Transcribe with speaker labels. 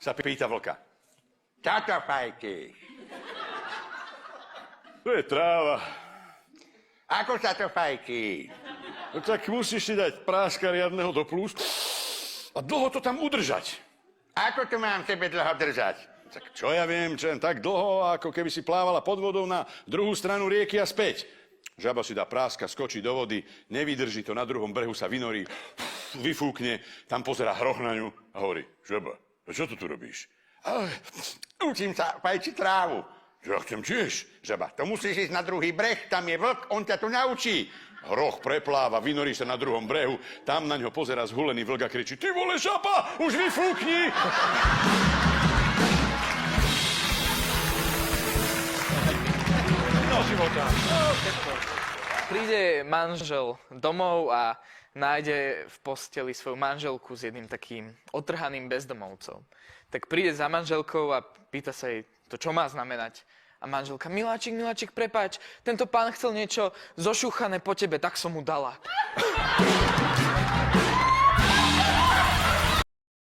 Speaker 1: sa pýta vlka.
Speaker 2: Čo to fajčíš?
Speaker 1: To je tráva.
Speaker 2: Ako sa to fajčí?
Speaker 1: No tak musíš si dať práska riadneho do plús a dlho to tam udržať.
Speaker 2: Ako to mám tebe dlho držať?
Speaker 1: Tak čo ja viem, čo len tak dlho, ako keby si plávala pod vodou na druhú stranu rieky a späť. Žaba si dá práska, skočí do vody, nevydrží to, na druhom brehu sa vynorí, vyfúkne, tam pozerá hroch na ňu a hovorí, žaba, čo tu robíš?
Speaker 2: Učím sa fajčiť trávu.
Speaker 1: Ja chcem tiež.
Speaker 2: Žaba, to musíš ísť na druhý breh, tam je vlk, on ťa tu naučí.
Speaker 1: Hroch prepláva, vynorí sa na druhom brehu, tam na ňo pozerá zhulený vlk a kričí, ty vole žaba, už vyfúkni! No života.
Speaker 3: Príde manžel domov a nájde v posteli svoju manželku s jedným takým otrhaným bezdomovcom. Tak príde za manželkou a pýta sa jej, to čo má znamenať? A manželka, miláčik, prepáč, tento pán chcel niečo zošúchané po tebe, tak som mu dala.